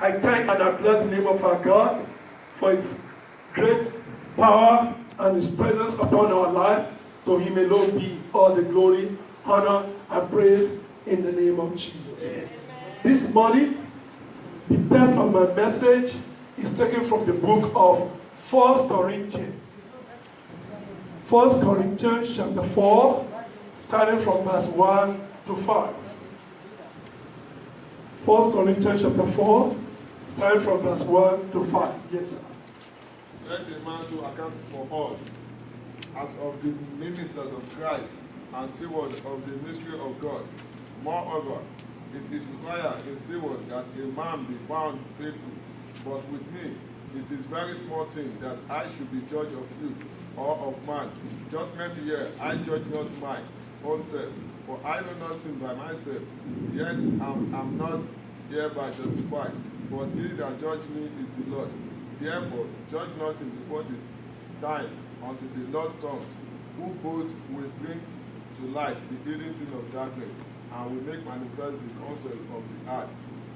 I thank and I bless the name of our God for His great power and His presence upon our life. To Him alone be all the glory, honor, and praise in the name of Jesus. This morning, the text of my message is taken from the book of 1 Corinthians. 1 Corinthians chapter 4, starting from verse 1 to 5. 1 Corinthians chapter 4, starting from verse 1 to 5. Yes, sir. Let the man so account for us, as of the ministers of Christ, and steward of the mystery of God. Moreover, it is required in steward that a man be found faithful. But with me, it is very small thing that I should be judge of you, or of man. Judgment here, I judge not my own self. For I know nothing by myself, yet am not hereby justified. But he that judge me is the Lord. Therefore, judge nothing before the time, until the Lord comes, who both will bring to light the hidden thing of darkness, and will make manifest the counsel of the heart.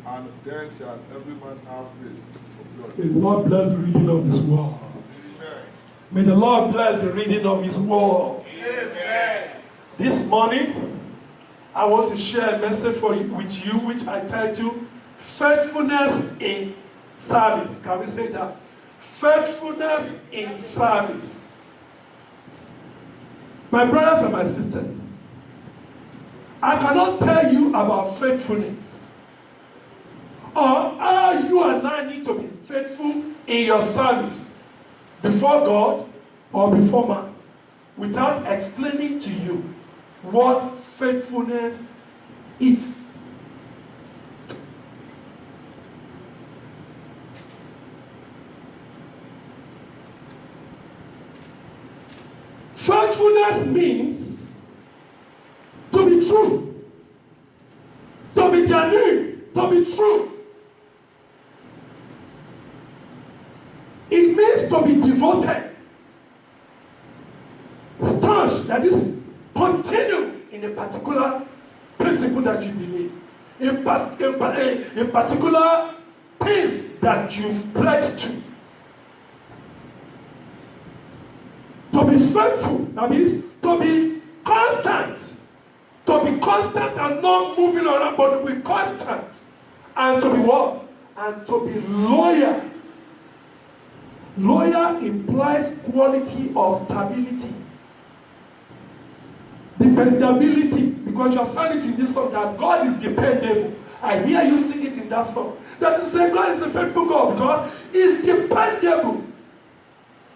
And then shall every man have grace of God. May the Lord bless the reading of His word. Amen. May the Lord bless the reading of His word. Amen. This morning, I want to share a message with you, which I title, Faithfulness in Service. Can we say that? Faithfulness in service. My brothers and my sisters, I cannot tell you about faithfulness or how you and I need to be faithful in your service before God or before man without explaining to you what faithfulness is. Faithfulness means to be true, to be genuine, to be true. It means to be devoted, staunch, that is, continue in a particular principle that you believe, in particular things that you pledge to. To be faithful, that means to be constant. To be constant and not moving around, but to be constant. And to be what? And to be loyal. Loyal implies quality or stability. Dependability, because you are saying it in this song that God is dependable. I hear you sing it in that song. That is saying God is a faithful God because He is dependable.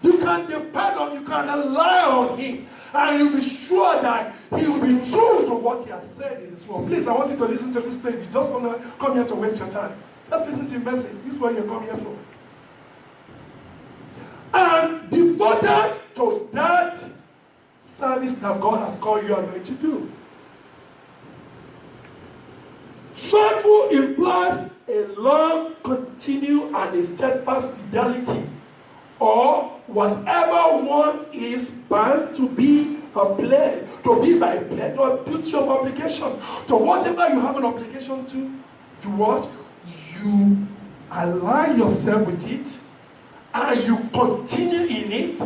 You can depend on, you can rely on Him, and you'll be sure that He will be true to what He has said in His word. Please, I want you to listen to this play. You just want to come here to waste your time. Just listen to the message. This is what you come here for. And devoted to that service that God has called you and me to do. Faithful implies a long, continued, and a steadfast fidelity, or whatever one is bound to be a pledge, to be by pledge, or a picture of obligation, to whatever you have an obligation to what? You align yourself with it, and you continue in it,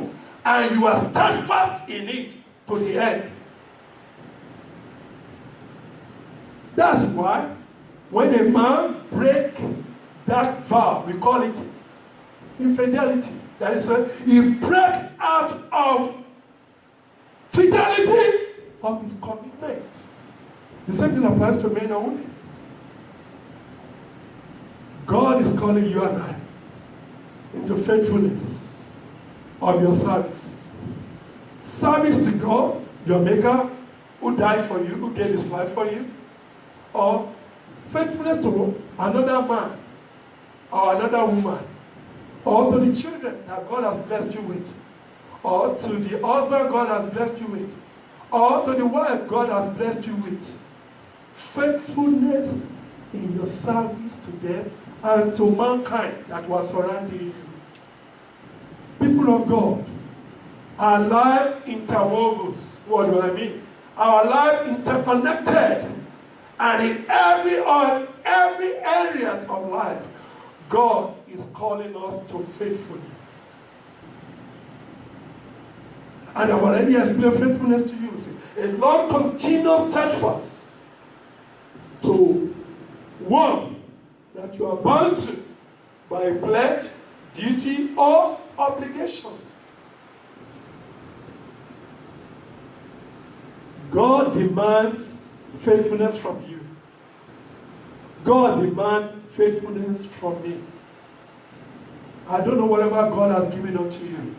and you are steadfast in it to the end. That's why when a man breaks that vow, we call it infidelity. That is, he breaks out of fidelity of his commitment. The same thing applies to men and women. God is calling you and I into faithfulness of your service. Service to God, your Maker, who died for you, who gave His life for you, or faithfulness to another man or another woman, or to the children that God has blessed you with, or to the husband God has blessed you with, or to the wife God has blessed you with. Faithfulness in your service to them and to mankind that was surrounding you. People of God, our life interwoven. What do I mean? Our life interconnected, and in every areas of life, God is calling us to faithfulness. And I've already explained faithfulness to you. See, a long continuous steadfast to one that you are bound to by a pledge, duty, or obligation. God demands faithfulness from you. God demands faithfulness from me. I don't know whatever God has given unto you,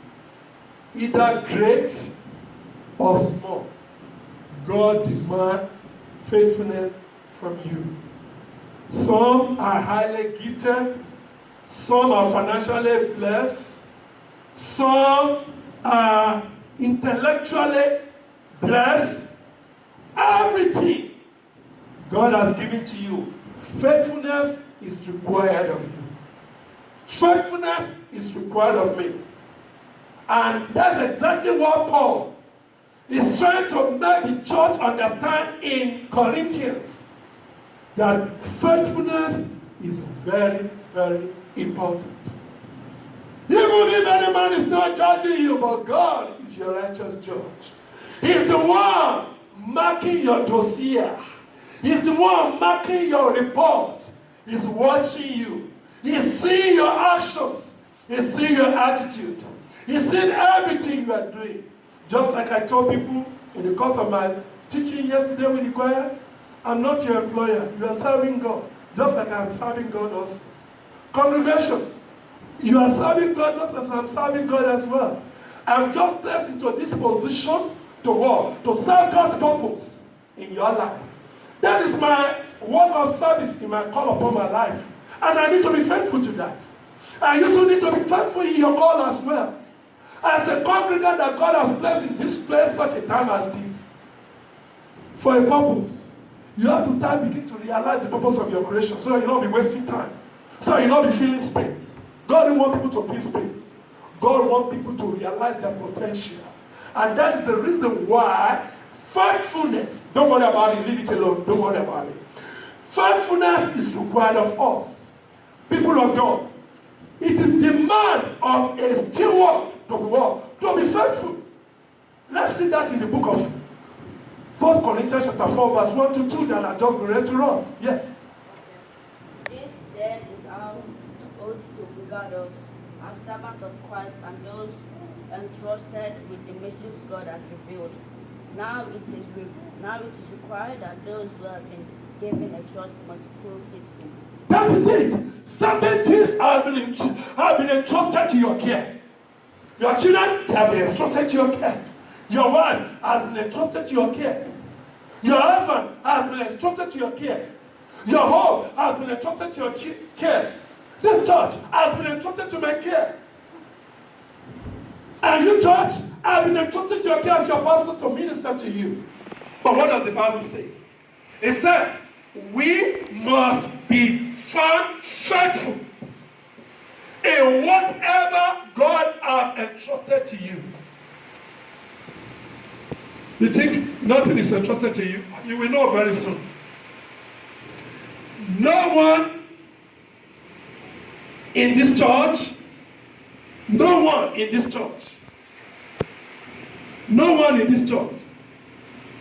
either great or small. God demands faithfulness from you. Some are highly gifted, some are financially blessed, some are intellectually blessed. Everything God has given to you, faithfulness is required of you. Faithfulness is required of me. And that's exactly what Paul is trying to make the church understand in Corinthians. That faithfulness is very, very important. Even if any man is not judging you, but God is your righteous judge. He's the one marking your dossier. He's the one marking your report. He's watching you. He's seeing your actions. He's seeing your attitude. He's seeing everything you are doing. Just like I told people in the course of my teaching yesterday with the choir, I'm not your employer. You are serving God. Just like I'm serving God also. Congregation, you are serving God just as I'm serving God as well. I'm just placed into this position to what? To serve God's purpose in your life. That is my work of service in my call upon my life. And I need to be faithful to that. And you too need to be faithful in your call as well. As a congregant that God has placed in this place such a time as this, for a purpose, you have to start beginning to realize the purpose of your creation so that you don't be wasting time. So that you don't be filling space. God doesn't want people to fill space. God wants people to realize their potential. And that is the reason why faithfulness, don't worry about it, leave it alone, don't worry about it. Faithfulness is required of us, people of God. It is demand of a steward to be what? To be faithful. Let's see that in the book of 1 Corinthians chapter 4, verse 1 to 2 that I just read to us. Yes. This then is our oath to regard us as servants of Christ and those entrusted with the mysteries God has revealed. Now it is required that those who have been given a trust must prove faithful. That is it. Certain things have been entrusted to your care. Your children, they have been entrusted to your care. Your wife has been entrusted to your care. Your husband has been entrusted to your care. Your home has been entrusted to your care. This church has been entrusted to my care. And you, church, have been entrusted to your care as your pastor to minister to you. But what does the Bible say? It said, we must be found faithful in whatever God has entrusted to you. You think nothing is entrusted to you? You will know very soon. No one in this church, no one in this church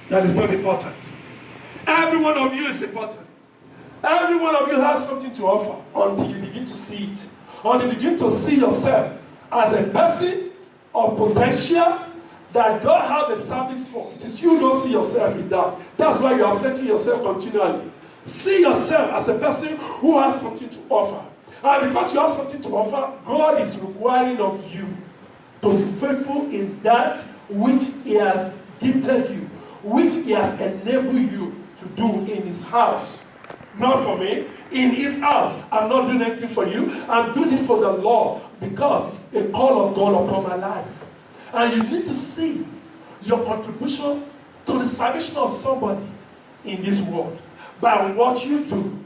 that is not important. Every one of you is important. Every one of you has something to offer until you begin to see it. Until you begin to see yourself as a person of potential that God has a service for. It is you who don't see yourself in that. That's why you are upsetting yourself continually. See yourself as a person who has something to offer. And because you have something to offer, God is requiring of you to be faithful in that which He has gifted you, which He has enabled you to do in His house. Not for me, in His house. I'm not doing anything for you. I'm doing it for the Lord because it's a call of God upon my life. And you need to see your contribution to the salvation of somebody in this world by what you do.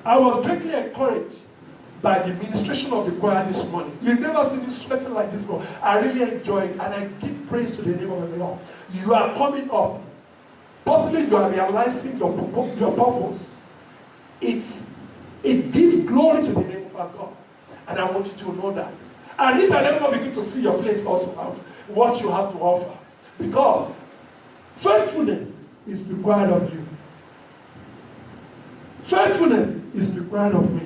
I was greatly encouraged by the ministration of the choir this morning. You've never seen me sweating like this before. I really enjoy it and I give praise to the name of the Lord. You are coming up. Possibly you are realizing your purpose. It gives glory to the name of before God. And I want you to know that. And each and every one begin to see your place also out, what you have to offer. Because faithfulness is required of you. Faithfulness is required of me.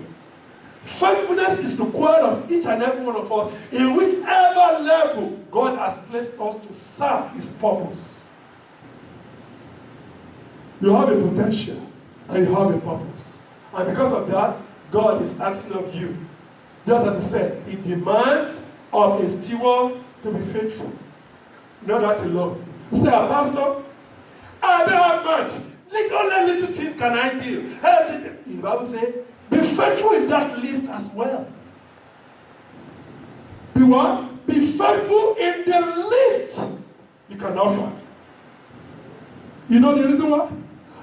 Faithfulness is required of each and every one of us in whichever level God has placed us to serve His purpose. You have a potential and you have a purpose. And because of that, God is asking of you, just as He said, He demands of a steward to be faithful. Not that alone. You say, Pastor, I don't have much. Only little thing can I do. The Bible says, be faithful in that list as well. Be what? Be faithful in the list you can offer. You know the reason why?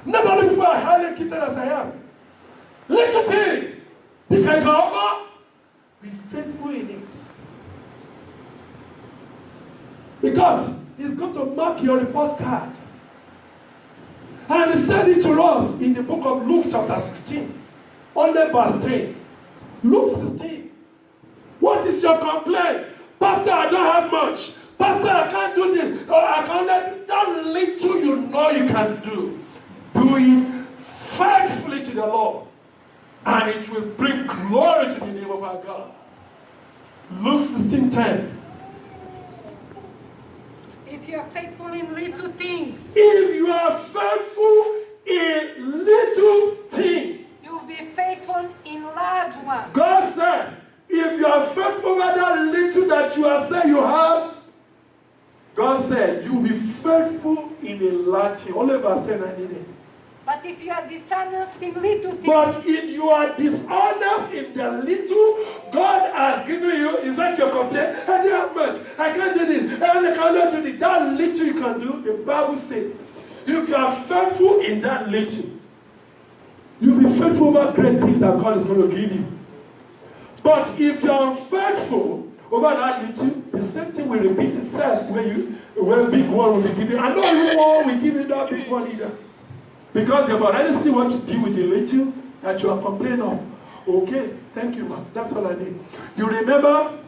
Not only people are highly gifted as I am. Little thing you can offer, be faithful in it. Because it's going to mark your report card. And He said it to us in the book of Luke chapter 16. Only verse 10. Luke 16. What is your complaint? Pastor, I don't have much. Pastor, I can't do this. Or I can't let that little you know you can do. Do it faithfully to the Lord. And it will bring glory to the name of our God. Luke 16:10. If you are faithful in little things, if you are faithful in little things, you will be faithful in large ones. God said, if you are faithful with that little that you are saying you have, God said, you will be faithful in a large thing. Only verse 10 I need it. But if you are dishonest in little things, but if you are dishonest in the little God has given you, is that your complaint? I don't have much. I can't do this. I cannot do this. That little you can do, the Bible says, if you are faithful in that little, you'll be faithful over great things that God is going to give you. But if you are unfaithful over that little, the same thing will repeat itself when big one will be given. And not everyone will give you that big one either. Because they've already seen what you do with the little that you are complaining of. Okay, thank you, man. That's all I need. You remember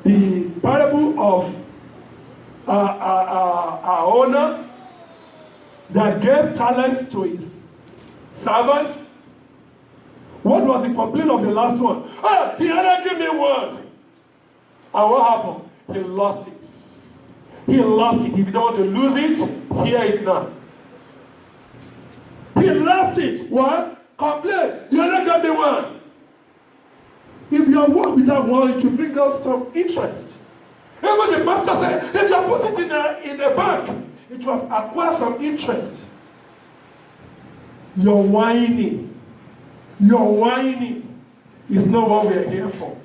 the parable of our owner that gave talents to his servants? What was the complaint of the last one? Ah, he had to give me one. And what happened? He lost it. He lost it. If you don't want to lose it, hear it now. He lost it. What? Complain. You are not going to be one. If you are work without one, it will bring out some interest. Even the master said, if you put it in a bank, it will acquire some interest. Your whining is not what we are here for.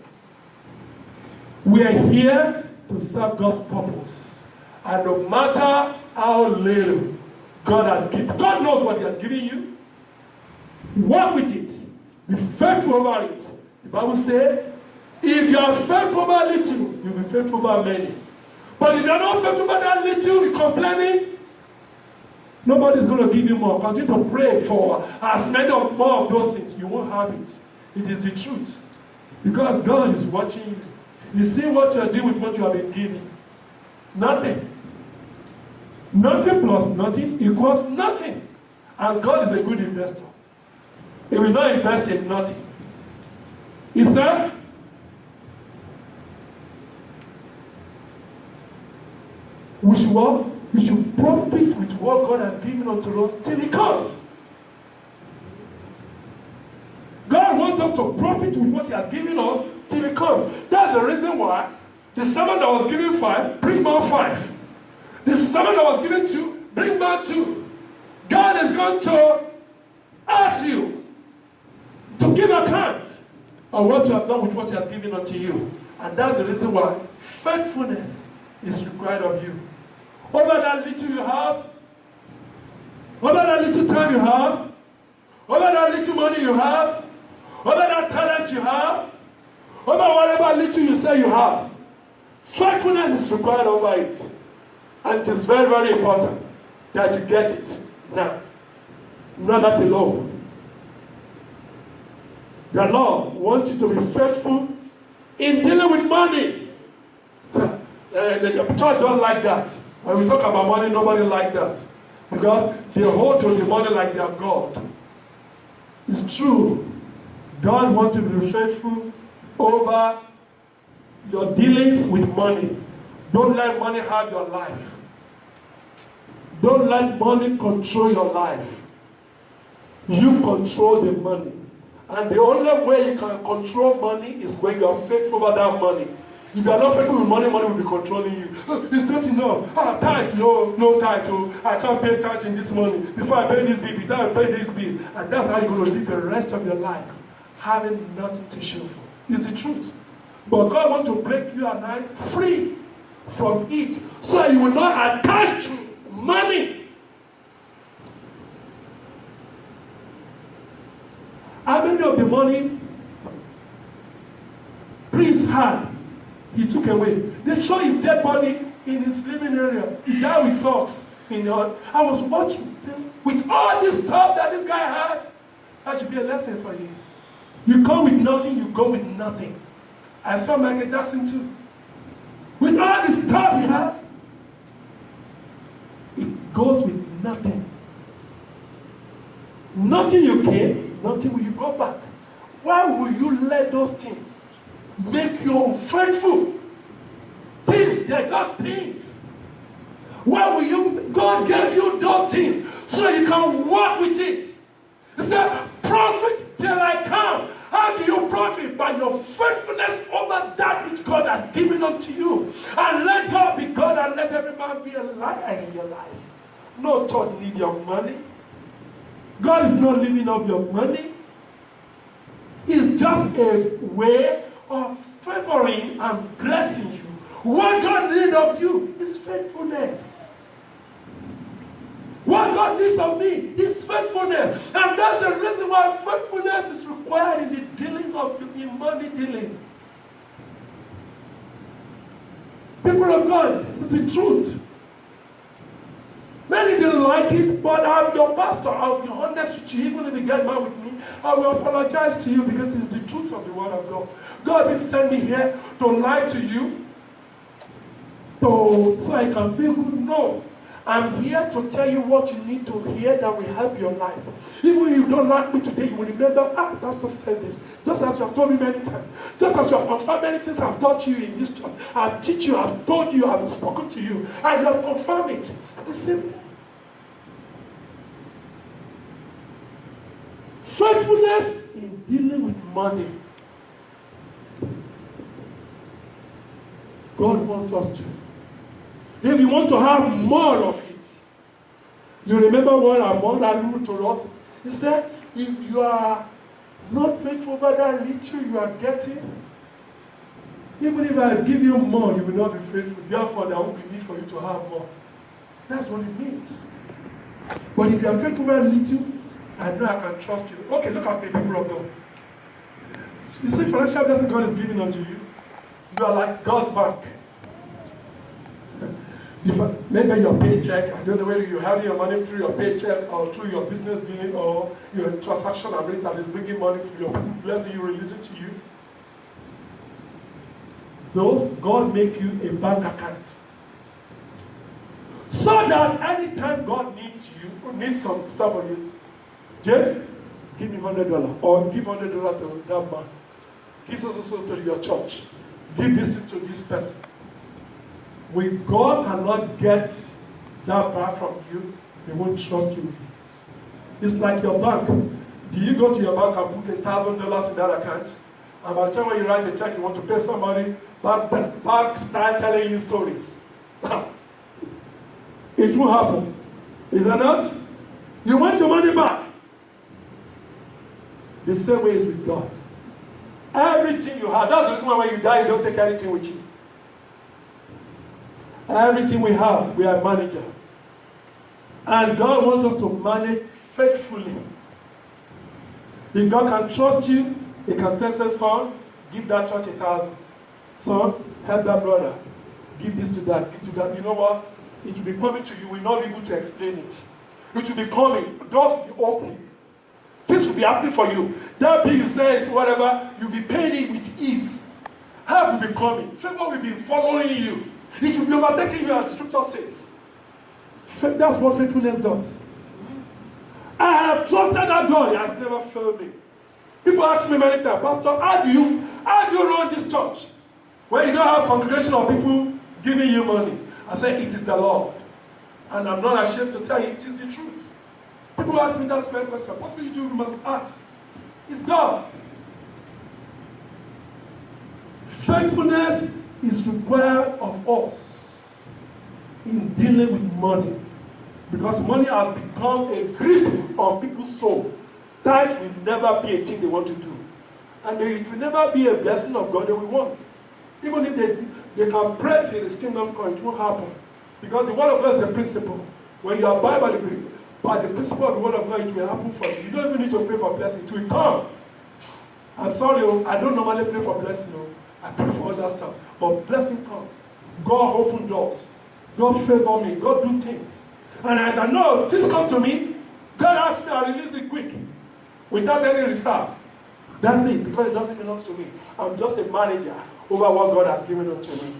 We are here to serve God's purpose. And no matter how little God has given, God knows what He has given you. Work with it. Be faithful over it. The Bible says, if you are faithful over little, you will be faithful over many. But if you are not faithful over that little, you're complaining, nobody's going to give you more. Continue to pray for as many or more of those things. You won't have it. It is the truth. Because God is watching you. You see what you are doing with what you have been given. Nothing. Nothing plus nothing equals nothing. And God is a good investor. He will not invest in nothing. He said, we should profit with what God has given unto us till He comes. God wants us to profit with what He has given us till He comes. That's the reason why the servant that was given 5, bring more 5. The servant that was given 2, bring more 2. God is going to ask you to give account of what you have done with what He has given unto you. And that's the reason why faithfulness is required of you. Over that little you have, over that little time you have, over that little money you have, over that talent you have, over whatever little you say you have, faithfulness is required over it. And it is very, very important that you get it now. Not that alone. The Lord wants you to be faithful in dealing with money. The church don't like that. When we talk about money, nobody like that. Because they hold to the money like their God. It's true. God wants you to be faithful over your dealings with money. Don't let money have your life. Don't let money control your life. You control the money. And the only way you can control money is when you are faithful over that money. If you are not faithful with money, money will be controlling you. Oh, it's not enough. Tithe, no tithe. Oh, I can't pay tithe in this money. Before I pay this bill, before I pay this bill. And that's how you're going to live the rest of your life, having nothing to show for. It's the truth. But God wants to break you and I free from it, so that you will not attach to money. How many of the money priest had, he took away? They show his dead body in his living area. He died with socks. I was watching, with all this stuff that this guy had, that should be a lesson for you. You come with nothing, you go with nothing. I saw Michael Jackson too. With all the stuff he has, it goes with nothing. Nothing you gain, nothing will you go back. Why will you let those things make you unfaithful? Things, they're just things. Why will you, God gave you those things so you can work with it. He said, profit till I come. How do you profit? By your faithfulness over that which God has given unto you. And let God be God and let every man be a liar in your life. No church need your money. God is not living off your money. It's just a way of favoring and blessing you. What God needs of you is faithfulness. What God needs of me is faithfulness. And that's the reason why faithfulness is required in the dealing of in money dealing. People of God, this is the truth. Many didn't like it, but I'm your pastor. I'll be honest with you. Even if you get mad with me, I will apologize to you because it's the truth of the word of God. God didn't send me here to lie to you, so I can feel good. No. I'm here to tell you what you need to hear that will help your life. Even if you don't like me today, you will remember, Pastor said this. Just as you have told me many times. Just as you have confirmed many things I've taught you in this church. I've teach you, I've told you, I've spoken to you. And you have confirmed it. At the same time. Faithfulness in dealing with money. God wants us to. If you want to have more of it, you remember what our mother ruled to us? He said, if you are not faithful over that little you are getting, even if I give you more, you will not be faithful. Therefore, there won't be need for you to have more. That's what it means. But if you are faithful over little, I know I can trust you. Okay, look at me, people of God. You see, financial blessing God is giving unto you. You are like God's bank. Maybe your paycheck, I don't know whether you have your money through your paycheck or through your business dealing or your transaction agreement that is bringing money from your blessing, you release it to you. Those, God make you a bank account. So that anytime God needs you, or needs some stuff on you, James, give me $100 or give $100 to that man. Give also to your church. Give this to this person. When God cannot get that back from you, He won't trust you with it. It's like your bank. Do you go to your bank and put $1,000 in that account? And by the time when you write a check, you want to pay somebody, bank start telling you stories. It will happen. Is that not? You want your money back. The same way is with God. Everything you have, that's the reason why when you die, you don't take anything with you. Everything we have, we are a manager. And God wants us to manage faithfully. If God can trust you, He can tell us, son, give that church 1,000. Son, help that brother. Give this to that, give to that. You know what? It will be coming to you. We will not be able to explain it. It will be coming. Doors will be open. Things will will be happening for you. That bill you say is whatever, you'll be paying it with ease. Help will be coming. Favor will be following you. It will be overtaking you, as scripture says. That's what faithfulness does. I have trusted that God. He has never failed me. People ask me many times, Pastor, how do you run this church when you don't have a congregation of people giving you money? I say, it is the Lord. And I'm not ashamed to tell you, it is the truth. People ask me that same question. Pastor, you must ask. It's God. Faithfulness is required of us in dealing with money. Because money has become a grip on people's soul. Tithe will never be a thing they want to do. And it will never be a blessing of God they will want. Even if they can pray till his kingdom come, it won't happen. Because the word of God is a principle. When you abide by the principle of the word of God, it will happen for you. You don't even need to pray for blessing. It will come. I'm sorry, I don't normally pray for blessing. I pray for other stuff. But blessing comes. God open doors. God favor me. God do things. And I know things come to me. God asks me, I release it quick. Without any reserve. That's it, because it doesn't belong to me. I'm just a manager over what God has given unto me.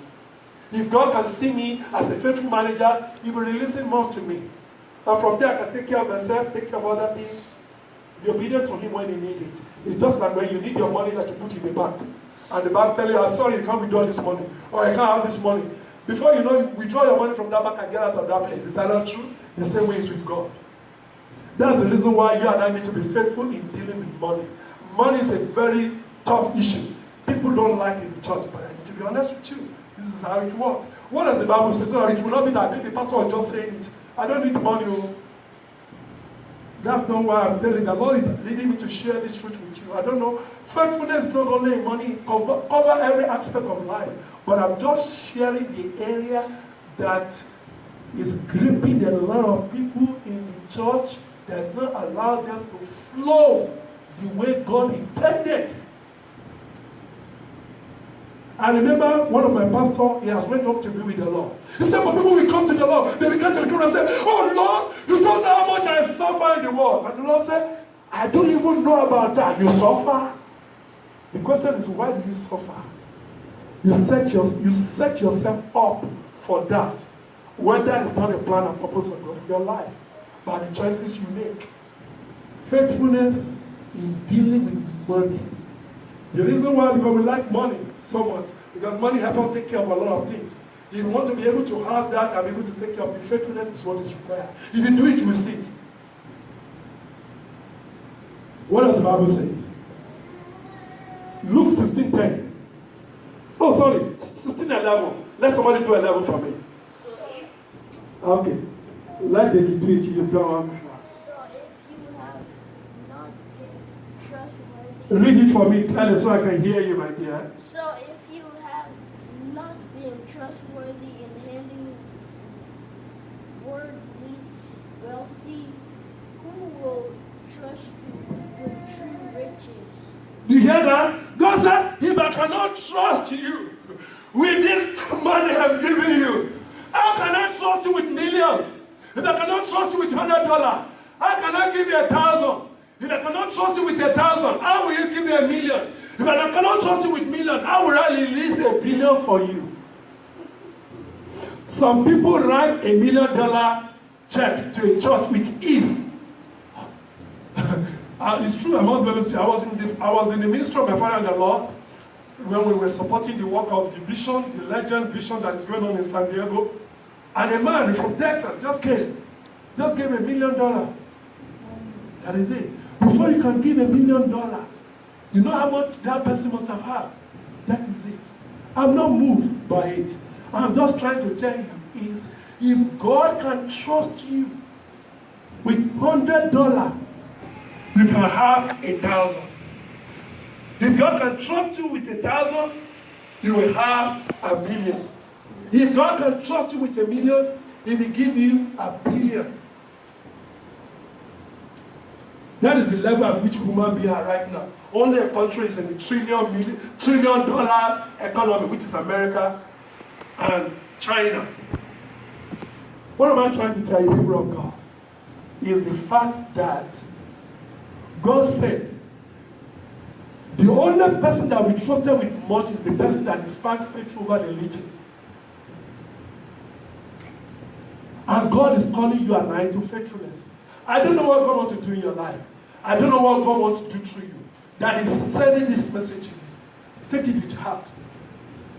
If God can see me as a faithful manager, he will release it more to me. And from there, I can take care of myself, take care of other things. Be obedient to him when he needs it. It's just like when you need your money that you put in the bank. And the bank tell you, I'm sorry, you can't withdraw this money. Or I can't have this money. Before you know, you withdraw your money from that bank and get out of that place. Is that not true? The same way is with God. That's the reason why you and I need to be faithful in dealing with money. Money is a very tough issue. People don't like it in the church, but I need to be honest with you. This is how it works. What does the Bible say? So it will not be that the pastor was just saying it. I don't need money. That's not why I'm telling you. The Lord is leading me to share this truth with you. I don't know. Faithfulness is not only in money, cover every aspect of life. But I'm just sharing the area that is gripping a lot of people in the church that has not allowed them to flow the way God intended. I remember one of my pastors, he has went up to be with the Lord. He said, but people will come to the Lord. They will come to the Lord and say, oh Lord, you don't know how much I suffer in the world. And the Lord said, I don't even know about that. You suffer? The question is, why do you suffer? You set yourself up for that. When that is not a plan and purpose of your life, by the choices you make. Faithfulness in dealing with money. The reason why, because we like money so much, because money helps us take care of a lot of things. If you want to be able to have that and be able to take care of it, faithfulness is what is required. If you do it, you will see it. What does the Bible say? Luke 16:10. Oh, sorry, 16:11. Let somebody do 11 for me. Okay. Let the do it. You don't want. So if you have not been trustworthy. Read it for me clearly so I can hear you, my dear. So if you have not been trustworthy in handling worldly wealthy, who will trust you with true riches? Do you hear that? God said, if I cannot trust you with this money I'm giving you, how can I trust you with millions? If I cannot trust you with $100, how can I give you 1,000? If I cannot trust you with 1,000, how will you give me 1,000,000? If I cannot trust you with million, how will I release $1 billion for you? Some people write $1 million check to a church with ease. It's true, I must be able to say, I was in the ministry of my father and the Lord when we were supporting the work of the vision, the legend vision that is going on in San Diego. And a man from Texas just gave $1 million. That is it. Before you can give $1 million, you know how much that person must have had. That is it. I'm not moved by it. I'm just trying to tell you is if God can trust you with $100, you can have 1,000. If God can trust you with 1,000, you will have 1,000,000. If God can trust you with 1,000,000, He will give you 1,000,000,000. That is the level at which human beings are right now. Only a country is in the trillion dollars economy, which is America and China. What am I trying to tell you, people of God? Is the fact that God said, the only person that we trusted with much is the person that is found faithful over the little. And God is calling you and I to faithfulness. I don't know what God wants to do in your life. I don't know what God wants to do through you. That is sending this message to you. Take it with heart.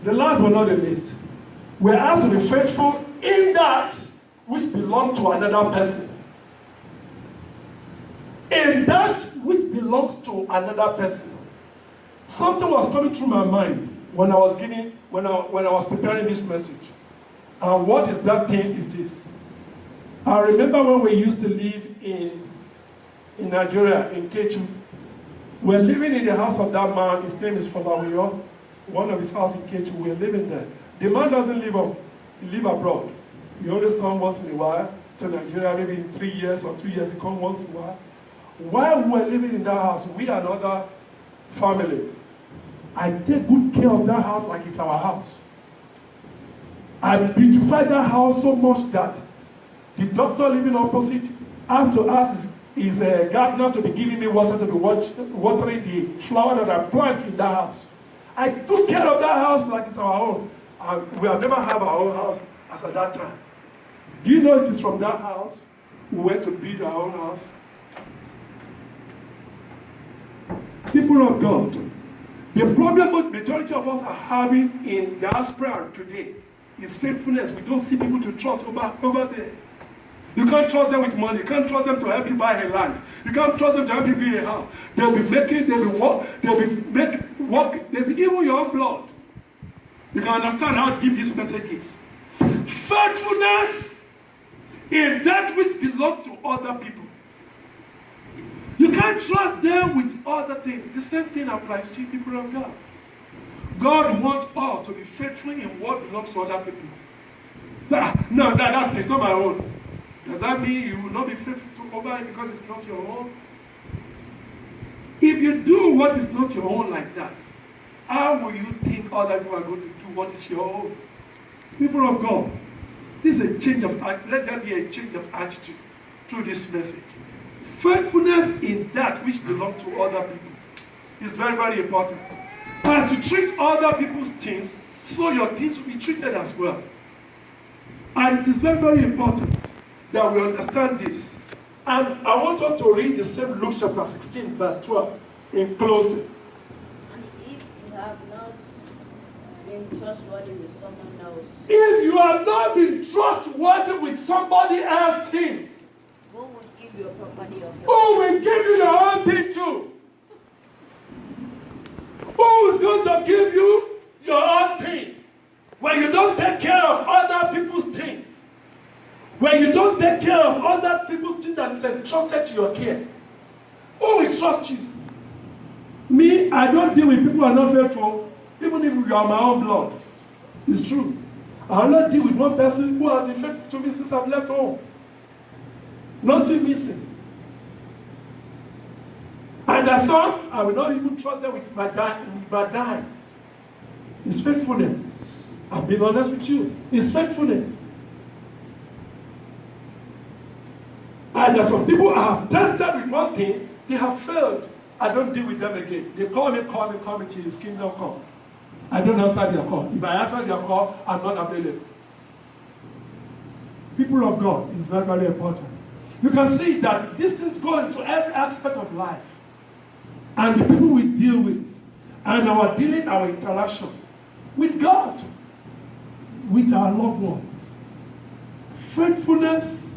The last but not the least, we're asked to be faithful in that which belongs to another person. In that which belongs to another person. Something was coming through my mind when I was preparing this message. And what is that thing is this. I remember when we used to live in Nigeria, in Ketu. We're living in the house of that man. His name is Folawiyo. One of his houses in Ketu. We're living there. The man doesn't live up. He lives abroad. He always comes once in a while to Nigeria, maybe in 3 years or 2 years, he comes once in a while. While we were living in that house, we and other family, I take good care of that house like it's our house. I beautify that house so much that the doctor living opposite has to ask his gardener to be giving me water to be watering the flower that I plant in that house. I took care of that house like it's our own. We have never had our own house as at that time. Do you know it is from that house we went to build our own house? People of God, the problem the majority of us are having in diaspora today is faithfulness. We don't see people to trust over there. You can't trust them with money. You can't trust them to help you buy a land. You can't trust them to help you build a house. They'll be even your own blood. You can understand how deep this message is. Faithfulness in that which belongs to other people. You can't trust them with other things. The same thing applies to you, people of God. God wants us to be faithful in what belongs to other people. No, it's not my own. Does that mean you will not be faithful to over it because it's not your own? If you do what is not your own like that, how will you think other people are going to do what is your own? People of God, this is a change of let there be a change of attitude through this message. Faithfulness in that which belongs to other people is very, very important. As you treat other people's things, so your things will be treated as well. And it is very, very important that we understand this. And I want us to read the same Luke chapter 16, verse 12, in closing. And if you have not been trustworthy with someone else, if you have not been trustworthy with somebody else's things, who will give you a property of your who will give you your own thing too? Who is going to give you your own thing when you don't take care of other people's things? When you don't take care of other people's things that is entrusted to your care, who will trust you? Me, I don't deal with people who are not faithful, even if you are my own blood. It's true. I will not deal with one person who has been faithful to me since I've left home. Nothing missing. And I thought I will not even trust them with my dime. It's faithfulness. I've been honest with you. It's faithfulness. And there are some people I have tested with one thing, they have failed. I don't deal with them again. They call me till his kingdom come. I don't answer their call. If I answer their call, I'm not available. People of God is very, very important. You can see that this is going to every aspect of life. And the people we deal with, and our dealing, our interaction with God, with our loved ones. Faithfulness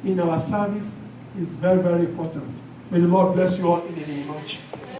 in our service is very, very important. May the Lord bless you all in the name of Jesus.